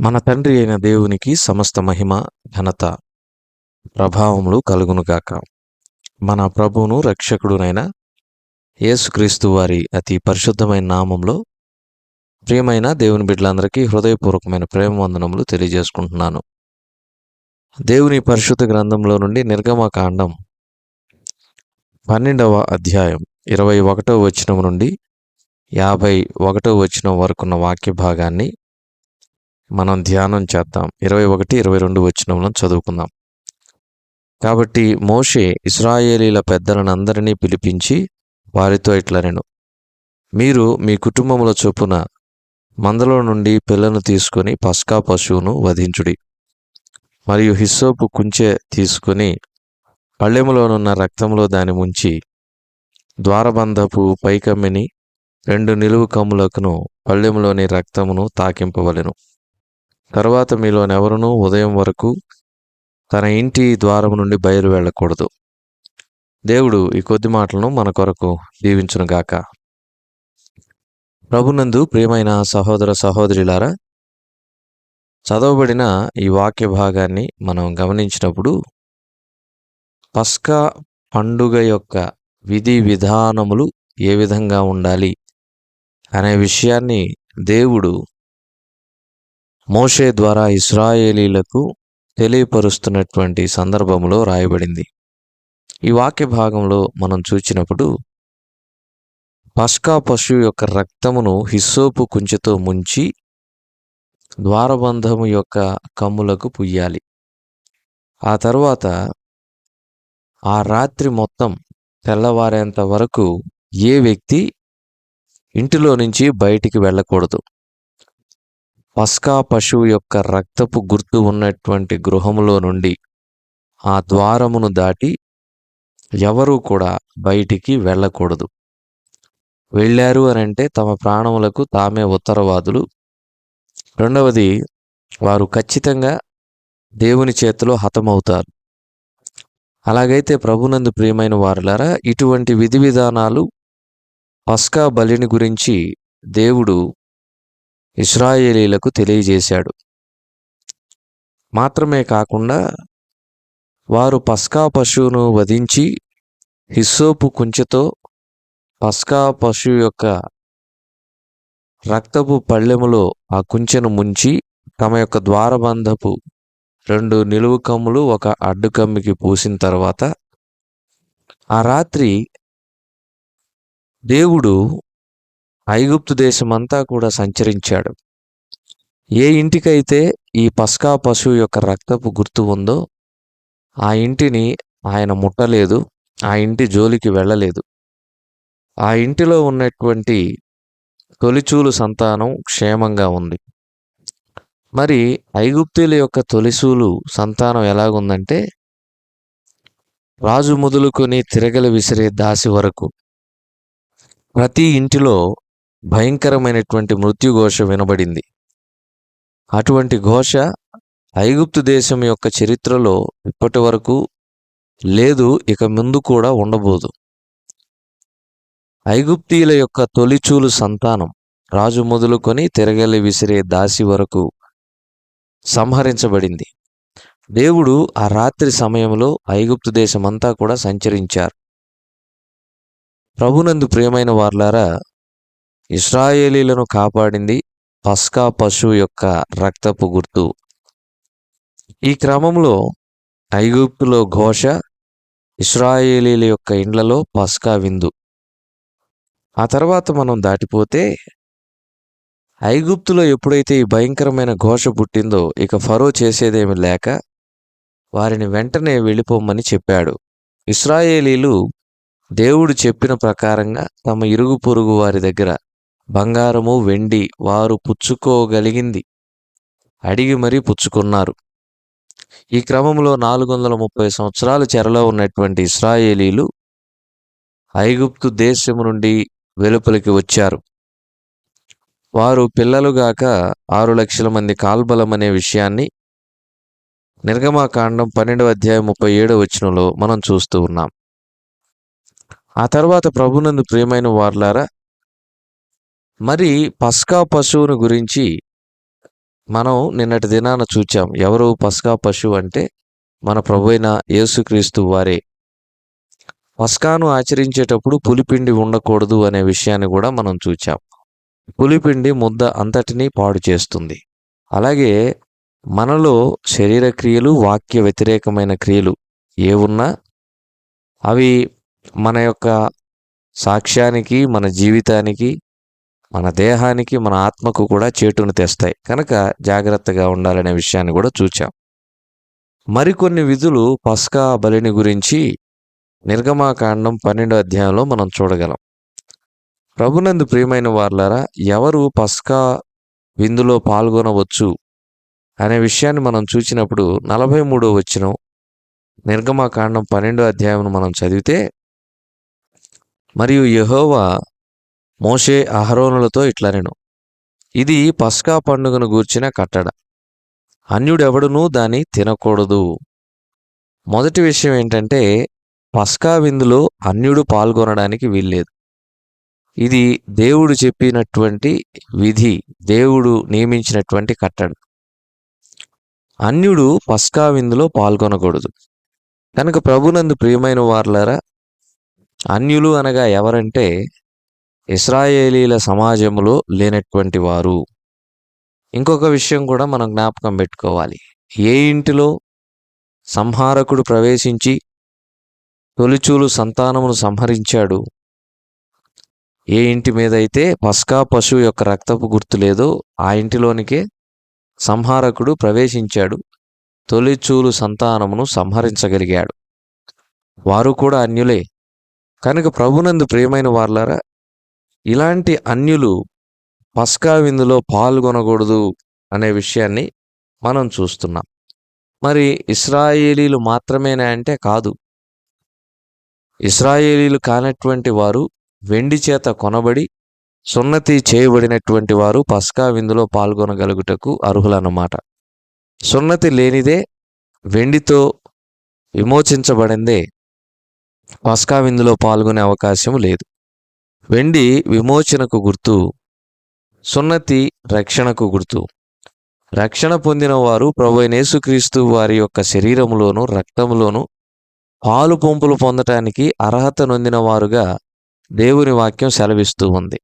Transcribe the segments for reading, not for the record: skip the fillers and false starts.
మన తండ్రి అయిన దేవునికి సమస్త మహిమ, ఘనత, ప్రభావములు కలుగునుగాక. మన ప్రభువును రక్షకుడునైన యేసుక్రీస్తు వారి అతి పరిశుద్ధమైన నామంలో ప్రియమైన దేవుని బిడ్డలందరికీ హృదయపూర్వకమైన ప్రేమ వందనములు తెలియజేసుకుంటున్నాను. దేవుని పరిశుద్ధ గ్రంథంలో నుండి నిర్గమకాండం 12వ అధ్యాయం 21వ వచనం నుండి 51వ వచనం వరకున్న వాక్య భాగాన్ని మనం ధ్యానం చేద్దాం. 21, 22 వచనములను చదువుకుందాం. కాబట్టి మోషే ఇశ్రాయేలీల పెద్దలనందరినీ పిలిపించి వారితో ఇట్లనెను: మీరు మీ కుటుంబముల చొప్పున మందలో నుండి పిల్లను తీసుకొని పస్కా పశువును వధించుడి. మరియు హిస్సోపు కుంచె తీసుకొని పళ్ళెములోనున్న రక్తంలో దాని ముంచి ద్వారబంధపు పైకమ్మిని 2 నిలువు కమ్ములకును పళ్ళెములోని రక్తమును తాకింపవలెను. తరువాత మీలోనెవరునూ ఉదయం వరకు తన ఇంటి ద్వారము నుండి బయలు వెళ్ళకూడదు. దేవుడు ఈ కొద్ది మాటలను మన కొరకు దీవించునుగాక. ప్రభునందు ప్రియమైన సహోదర సహోదరులారా, చదవబడిన ఈ వాక్య భాగాన్ని మనం గమనించినప్పుడు పస్కా పండుగ యొక్క విధి విధానములు ఏ విధంగా ఉండాలి అనే విషయాన్ని దేవుడు మోషే ద్వారా ఇశ్రాయేలీలకు తెలియపరుస్తున్నటువంటి సందర్భంలో రాయబడింది. ఈ వాక్య భాగంలో మనం చూచినప్పుడు పస్కా పశువు యొక్క రక్తమును హిస్సోపు కుంచెతో ముంచి ద్వారబంధము యొక్క కమ్ములకు పుయ్యాలి. ఆ తరువాత ఆ రాత్రి మొత్తం తెల్లవారేంత వరకు ఏ వ్యక్తి ఇంటిలో నుంచి బయటికి వెళ్ళకూడదు. పస్కా పశువు యొక్క రక్తపు గుర్తు ఉన్నటువంటి గృహములో నుండి ఆ ద్వారమును దాటి ఎవరూ కూడా బయటికి వెళ్ళకూడదు. వెళ్ళారు అనంటే తమ ప్రాణములకు తామే ఉత్తరవాదులు. రెండవది, వారు ఖచ్చితంగా దేవుని చేతిలో హతమవుతారు. అలాగైతే ప్రభునందు ప్రియమైన వారులారా, ఇటువంటి విధి విధానాలు పస్కా బలిని గురించి దేవుడు ఇశ్రాయేలీలకు తెలియజేశాడు. మాత్రమే కాకుండా వారు పస్కా పశువును వధించి హిస్సోపు కుంచెతో పస్కా పశువు యొక్క రక్తపు పళ్ళెములో ఆ కుంచెను ముంచి తమ యొక్క ద్వారబంధపు 2 నిలువు కమ్ములు ఒక అడ్డు కమ్మికి పూసిన తర్వాత ఆ రాత్రి దేవుడు ఐగుప్తు దేశమంతా కూడా సంచరించాడు. ఏ ఇంటికైతే ఈ పస్కా పశువు యొక్క రక్తపు గుర్తు ఉందో ఆ ఇంటిని ఆయన ముట్టలేదు, ఆ ఇంటి జోలికి వెళ్ళలేదు. ఆ ఇంటిలో ఉన్నటువంటి తొలిచూలు సంతానం క్షేమంగా ఉంది. మరి ఐగుప్తీయుల యొక్క తొలిచూలు సంతానం ఎలాగుందంటే, రాజు మొదలుకొని తిరగలి విసిరే దాసి వరకు ప్రతి ఇంటిలో భయంకరమైనటువంటి మృత్యుఘోష వినబడింది. అటువంటి ఘోష ఐగుప్తు దేశం యొక్క చరిత్రలో ఇప్పటి వరకు లేదు, ఇక ముందు కూడా ఉండబోదు. ఐగుప్తీయుల యొక్క తొలిచూలు సంతానం రాజు మొదలుకొని తిరగలి విసిరే దాసి వరకు సంహరించబడింది. దేవుడు ఆ రాత్రి సమయంలో ఐగుప్తు దేశమంతా కూడా సంచరించారు. ప్రభునందు ప్రియమైన వార్లారా, ఇశ్రాయేలీలను కాపాడింది పస్కా పశువు యొక్క రక్తపు గుర్తు. ఈ క్రమంలో ఐగుప్తులో ఘోష, ఇశ్రాయేలీల యొక్క ఇండ్లలో పస్కా విందు. ఆ తర్వాత మనం దాటిపోతే ఐగుప్తులో ఎప్పుడైతే ఈ భయంకరమైన ఘోష పుట్టిందో ఇక ఫరో చేసేదేమి లేక వారిని వెంటనే వెళ్ళిపోమని చెప్పాడు. ఇశ్రాయేలీలు దేవుడు చెప్పిన ప్రకారంగా తమ ఇరుగు పొరుగు వారి దగ్గర బంగారము వెండి వారు పుచ్చుకోగలిగింది అడిగి మరీ పుచ్చుకున్నారు. ఈ క్రమంలో 430 సంవత్సరాలు చెరలో ఉన్నటువంటి ఇశ్రాయేలీలు ఐగుప్తు దేశము నుండి వెలుపలికి వచ్చారు. వారు పిల్లలుగాక 6 లక్షల మంది కాల్బలం అనే విషయాన్ని నిర్గమకాండం 12వ అధ్యాయం 37వ వచనంలో మనం చూస్తూ ఉన్నాం. ఆ తర్వాత ప్రభునందు ప్రియమైన వార్లారా, మరి పస్కా పశువును గురించి మనం నిన్నటి దినాన చూచాం. ఎవరు పస్కా పశువు అంటే మన ప్రభువైన యేసుక్రీస్తు వారే. పస్కాను ఆచరించేటప్పుడు పులిపిండి ఉండకూడదు అనే విషయాన్ని కూడా మనం చూచాం. పులిపిండి ముద్ద అంతటినీ పాడు చేస్తుంది. అలాగే మనలో శరీర క్రియలు, వాక్య వ్యతిరేకమైన క్రియలు ఏవున్నా అవి మన యొక్క సాక్ష్యానికి, మన జీవితానికి, మన దేహానికి, మన ఆత్మకు కూడా చేటును తెస్తాయి. కనుక జాగ్రత్తగా ఉండాలనే విషయాన్ని కూడా చూచాం. మరికొన్ని విధులు పస్కా బలిని గురించి నిర్గమాకాండం 12వ అధ్యాయంలో మనం చూడగలం. ప్రభునందు ప్రియమైన వార్లారా, ఎవరు పస్కా విందులో పాల్గొనవచ్చు అనే విషయాన్ని మనం చూచినప్పుడు 43వ వచనం నిర్గమాకాండం 12వ అధ్యాయం మనం చదివితే, మరియు యెహోవా మోషే అహరోనులతో ఇట్లనెను, ఇది పస్కా పండుగను గూర్చిన కట్టడ, అన్యుడెవడునూ దాన్ని తినకూడదు. మొదటి విషయం ఏంటంటే, పస్కా విందులో అన్యుడు పాల్గొనడానికి వీల్లేదు. ఇది దేవుడు చెప్పినటువంటి విధి, దేవుడు నియమించినటువంటి కట్టడ. అన్యుడు పస్కా విందులో పాల్గొనకూడదు. కనుక ప్రభునందు ప్రియమైన వార్లారా, అన్యులు అనగా ఎవరంటే ఇశ్రాయేలీల సమాజంలో లేనటువంటి వారు. ఇంకొక విషయం కూడా మనం జ్ఞాపకం పెట్టుకోవాలి. ఏ ఇంటిలో సంహారకుడు ప్రవేశించి తొలిచూలు సంతానమును సంహరించాడు, ఏ ఇంటి మీదైతే పస్కా పశువు యొక్క రక్తపు గుర్తు లేదో ఆ ఇంటిలోనికే సంహారకుడు ప్రవేశించాడు, తొలిచూలు సంతానమును సంహరించగలిగాడు. వారు కూడా అన్యులే. కనుక ప్రభునందు ప్రియమైన వార్లారా, ఇలాంటి అన్యులు పస్కా విందులో పాల్గొనకూడదు అనే విషయాన్ని మనం చూస్తున్నాం. మరి ఇశ్రాయేలీలు మాత్రమేనా అంటే కాదు. ఇశ్రాయేలీలు కానటువంటి వారు, వెండి చేత కొనబడి సున్నతి చేయబడినటువంటి వారు పస్కా విందులో పాల్గొనగలుగుటకు అర్హులన్నమాట. సున్నతి లేనిదే, వెండితో విమోచించబడిందే పస్కా విందులో పాల్గొనే అవకాశం లేదు. వెండి విమోచనకు గుర్తు, సున్నతి రక్షణకు గుర్తు. రక్షణ పొందిన వారు ప్రభువైన యేసుక్రీస్తు వారి యొక్క శరీరములోను, రక్తములోను పాలు పొంపులు పొందటానికి అర్హత నొందిన వారుగా దేవుని వాక్యం సెలవిస్తూ ఉంది.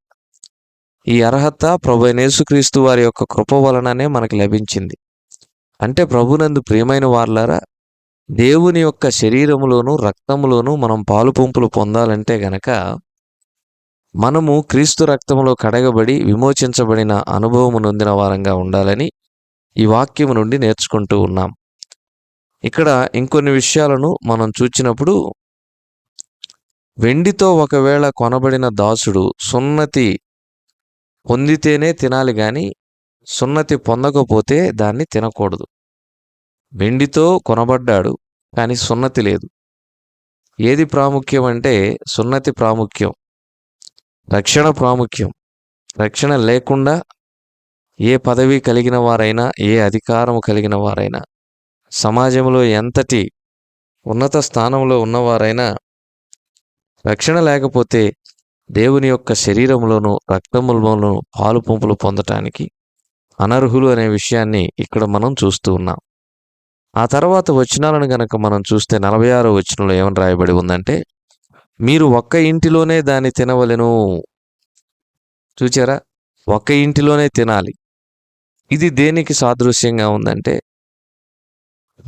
ఈ అర్హత ప్రభువైన యేసుక్రీస్తు వారి యొక్క కృప వలననే మనకు లభించింది. అంటే ప్రభునందు ప్రియమైన వార్లారా, దేవుని యొక్క శరీరములోను, రక్తములోను మనం పాలు పొంపులు పొందాలంటే గనక మనము క్రీస్తు రక్తములో కడగబడి విమోచించబడిన అనుభవము నొందిన వారంగా ఉండాలని ఈ వాక్యము నుండి నేర్చుకుంటూ ఉన్నాం. ఇక్కడ ఇంకొన్ని విషయాలను మనం చూచినప్పుడు, వెండితో ఒకవేళ కొనబడిన దాసుడు సున్నతి పొందితేనే తినాలి కానీ సున్నతి పొందకపోతే దాన్ని తినకూడదు. వెండితో కొనబడ్డాడు కానీ సున్నతి లేదు. ఏది ప్రాముఖ్యం అంటే సున్నతి ప్రాముఖ్యం, రక్షణ ప్రాముఖ్యం. రక్షణ లేకుండా ఏ పదవి కలిగిన వారైనా, ఏ అధికారము కలిగిన వారైనా, సమాజంలో ఎంతటి ఉన్నత స్థానంలో ఉన్నవారైనా రక్షణ లేకపోతే దేవుని యొక్క శరీరంలోను, రక్తములోను పాలు పంపులు పొందటానికి అనర్హులు అనే విషయాన్ని ఇక్కడ మనం చూస్తూ ఉన్నాం. ఆ తర్వాత వచనాలను గనక మనం చూస్తే 46వ వచనంలో ఏమని రాయబడి ఉందంటే, మీరు ఒక్క ఇంటిలోనే దాన్ని తినవలెను. చూచారా? ఒక్క ఇంటిలోనే తినాలి. ఇది దేనికి సాదృశ్యంగా ఉందంటే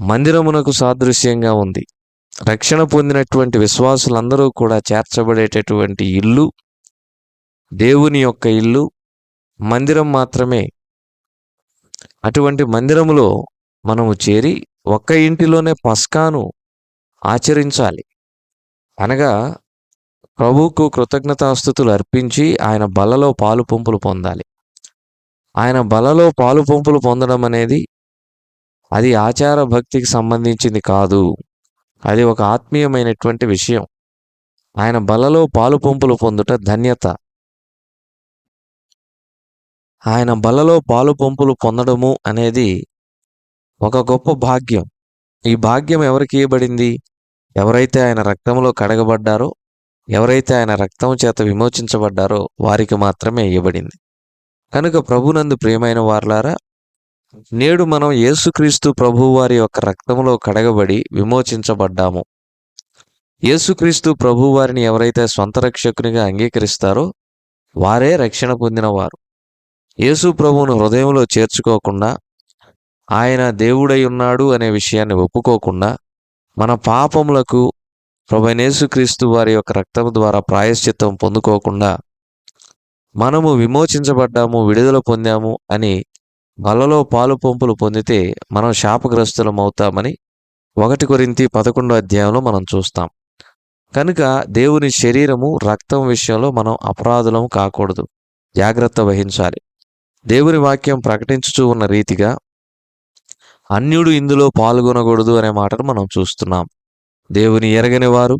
మందిరమునకు సాదృశ్యంగా ఉంది. రక్షణ పొందినటువంటి విశ్వాసులందరూ కూడా చేర్చబడేటటువంటి ఇల్లు, దేవుని యొక్క ఇల్లు, మందిరం మాత్రమే. అటువంటి మందిరములో మనము చేరి ఒక్క ఇంటిలోనే పస్కాను ఆచరించాలి. అనగా ప్రభువుకు కృతజ్ఞతాస్తుతులు అర్పించి ఆయన బలలో పాలు పంపులు పొందాలి. ఆయన బలలో పాలు పంపులు పొందడం అనేది అది ఆచార భక్తికి సంబంధించింది కాదు. అది ఒక ఆత్మీయమైనటువంటి విషయం. ఆయన బలలో పాలు పంపులు పొందుట ధన్యత. ఆయన బలలో పాలు పంపులు పొందడము అనేది ఒక గొప్ప భాగ్యం. ఈ భాగ్యం ఎవరికి ఇవ్వబడింది? ఎవరైతే ఆయన రక్తంలో కడగబడ్డారో, ఎవరైతే ఆయన రక్తం చేత విమోచించబడ్డారో వారికి మాత్రమే ఇవ్వబడింది. కనుక ప్రభునందు ప్రియమైన వారలారా, నేడు మనం యేసుక్రీస్తు ప్రభువు వారి యొక్క రక్తములో కడగబడి విమోచించబడ్డాము. యేసుక్రీస్తు ప్రభువు వారిని ఎవరైతే స్వంత రక్షకునిగా అంగీకరిస్తారో వారే రక్షణ పొందినవారు. యేసు ప్రభువును హృదయంలో చేర్చుకోకుండా, ఆయన దేవుడై ఉన్నాడు అనే విషయాన్ని ఒప్పుకోకుండా, మన పాపములకు ప్రభువైన యేసుక్రీస్తు వారి యొక్క రక్తము ద్వారా ప్రాయశ్చిత్తం పొందుకోకుండా, మనము విమోచించబడ్డాము, విడుదల పొందాము అని బలలో పాలు పంపులు పొందితే మనం శాపగ్రస్తులమవుతామని 1 కొరింథీ 11వ అధ్యాయంలో మనం చూస్తాం. కనుక దేవుని శరీరము, రక్తం విషయంలో మనం అపరాధులం కాకూడదు. జాగ్రత్త వహించాలి. దేవుని వాక్యం ప్రకటించుచూ ఉన్న రీతిగా అన్యుడు ఇందులో పాల్గొనకూడదు అనే మాటను మనం చూస్తున్నాం. దేవుని ఎరగని వారు,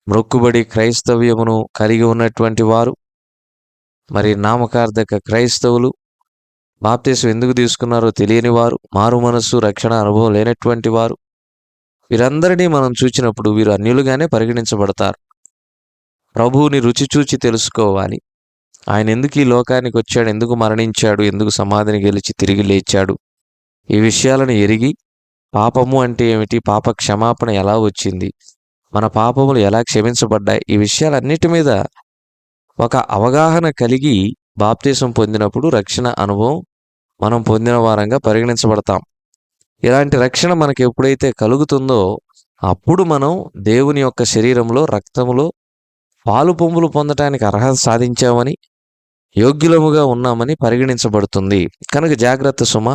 మ్రొక్కుబడి క్రైస్తవ్యమును కలిగి ఉన్నటువంటి వారు, మరి నామకార్థక క్రైస్తవులు, బాప్తిసం ఎందుకు తీసుకున్నారో తెలియని వారు, మారు మనస్సు రక్షణ అనుభవం లేనటువంటి వారు, వీరందరినీ మనం చూచినప్పుడు వీరు అన్యులుగానే పరిగణించబడతారు. ప్రభువుని రుచి చూచి తెలుసుకోవాలి. ఆయన ఎందుకు ఈ లోకానికి వచ్చాడు, ఎందుకు మరణించాడు, ఎందుకు సమాధిని గెలిచి తిరిగి లేచాడు, ఈ విషయాలను ఎరిగి పాపము అంటే ఏమిటి, పాప క్షమాపణ ఎలా వచ్చింది, మన పాపములు ఎలా క్షమించబడ్డాయి, ఈ విషయాలన్నిటి మీద ఒక అవగాహన కలిగి బాప్తిసం పొందినప్పుడు రక్షణ అనుభవం మనం పొందిన వారంగా పరిగణించబడతాం. ఇలాంటి రక్షణ మనకు ఎప్పుడైతే కలుగుతుందో అప్పుడు మనం దేవుని యొక్క శరీరంలో, రక్తములో పాలు పొంగులు పొందటానికి అర్హత సాధించామని, యోగ్యులముగా ఉన్నామని పరిగణించబడుతుంది. కనుక జాగ్రత్త సుమ.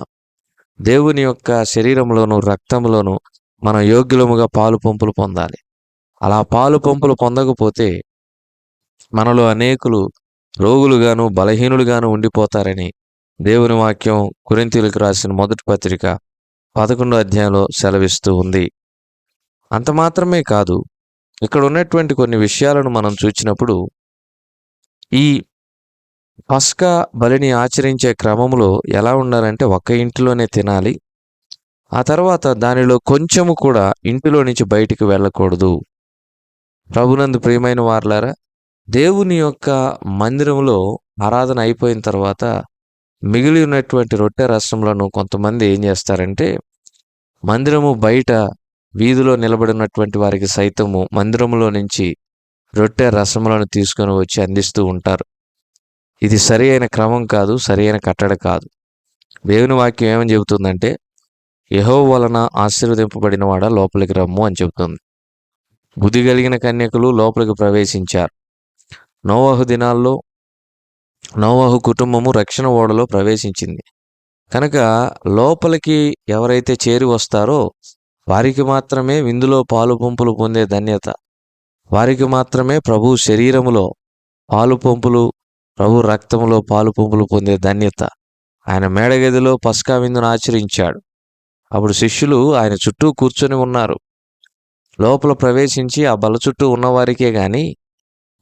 దేవుని యొక్క శరీరంలోను, రక్తంలోను మనం యోగ్యులముగా పాలు పంపులు పొందాలి. అలా పాలు పంపులు పొందకపోతే మనలో అనేకులు రోగులుగాను, బలహీనులుగాను ఉండిపోతారని దేవుని వాక్యం కొరింథీయులకు రాసిన 1వ పత్రిక 11వ అధ్యాయంలో సెలవిస్తూ ఉంది. అంత మాత్రమే కాదు, ఇక్కడ ఉన్నటువంటి కొన్ని విషయాలను మనం చూచినప్పుడు ఈ పస్కా బలిని ఆచరించే క్రమంలో ఎలా ఉండాలంటే ఒక్క ఇంటిలోనే తినాలి. ఆ తర్వాత దానిలో కొంచెము కూడా ఇంటిలో నుంచి బయటికి వెళ్ళకూడదు. ప్రభునందు ప్రియమైన వారలారా, దేవుని యొక్క మందిరంలో ఆరాధన అయిపోయిన తర్వాత మిగిలి ఉన్నటువంటి రొట్టె రసములను కొంతమంది ఏం చేస్తారంటే మందిరము బయట వీధిలో నిలబడినటువంటి వారికి సైతము మందిరములో నుంచి రొట్టె రసములను తీసుకొని వచ్చి అందిస్తూ ఉంటారు. ఇది సరి అయిన క్రమం కాదు, సరి అయిన కట్టడ కాదు. దేవుని వాక్యం ఏమని చెబుతుందంటే యెహోవా వలన ఆశీర్వదింపబడిన వాడ లోపలికి రమ్ము అని చెబుతుంది. బుద్ధి కలిగిన కన్యకులు లోపలికి ప్రవేశించారు. నోవహు దినాల్లో నోవహు కుటుంబము రక్షణ ఓడలో ప్రవేశించింది. కనుక లోపలికి ఎవరైతే చేరి వస్తారో వారికి మాత్రమే విందులో పాలు పంపులు పొందే ధన్యత, వారికి మాత్రమే ప్రభు శరీరములో పాలు పంపులు, ప్రభు రక్తములో పాలు పంపులు పొందే ధన్యత. ఆయన మేడగదిలో పస్కా విందును ఆచరించాడు. అప్పుడు శిష్యులు ఆయన చుట్టూ కూర్చొని ఉన్నారు. లోపల ప్రవేశించి ఆ బల చుట్టూ ఉన్నవారికే గాని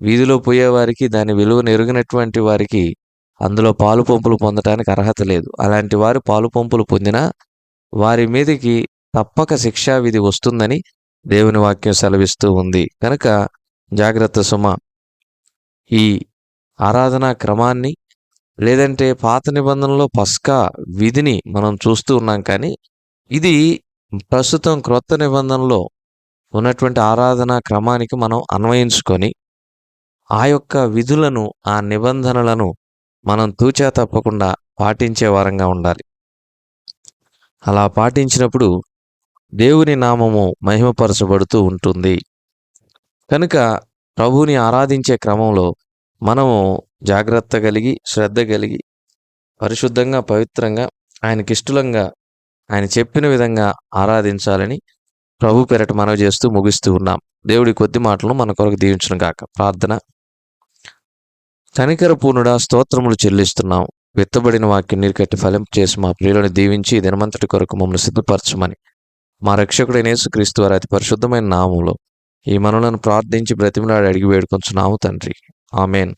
వీధిలో పోయేవారికి, దాని విలువను ఎరిగినటువంటి వారికి అందులో పాలు పంపులు పొందటానికి అర్హత లేదు. అలాంటి వారు పాలు పంపులు పొందినా వారి మీదకి తప్పక శిక్షా విధి వస్తుందని దేవుని వాక్యం సెలవిస్తూ ఉంది. కనుక జాగ్రత్త సుమ. ఈ ఆరాధనా క్రమాన్ని, లేదంటే పాత నిబంధనలో పస్కా విధిని మనం చూస్తూ ఉన్నాం. కానీ ఇది ప్రస్తుతం క్రొత్త నిబంధనలో ఉన్నటువంటి ఆరాధనా క్రమానికి మనం అన్వయించుకొని ఆ యొక్క విధులను, ఆ నిబంధనలను మనం తూచా తప్పకుండా పాటించే వారంగా ఉండాలి. అలా పాటించినప్పుడు దేవుని నామము మహిమపరచబడుతూ ఉంటుంది. కనుక ప్రభువుని ఆరాధించే క్రమంలో మనము జాగ్రత్త కలిగి, శ్రద్ధ కలిగి, పరిశుద్ధంగా, పవిత్రంగా, ఆయనకిష్టంగా, ఆయన చెప్పిన విధంగా ఆరాధించాలని ప్రభు పేరట మనవి చేస్తూ ముగిస్తూ ఉన్నాం. దేవుడి కొద్ది మాటలను మన కొరకు దీవించును గాక. ప్రార్థన. కనికర పూర్ణుడా, స్తోత్రములు చెల్లిస్తున్నాం. విత్తబడిన వాక్యం నీరు కట్టి ఫలింపు చేసి మా ప్రియులను దీవించి దినమంతటి కొరకు మమ్మల్ని సిద్ధపరచమని మా రక్షకుడైన యేసుక్రీస్తు వారి అతి పరిశుద్ధమైన నామములో ఈ మనలను ప్రార్థించి బ్రతిమలాడి అడిగి వేడుకొంచున్నాము తండ్రి. ఆమేన్.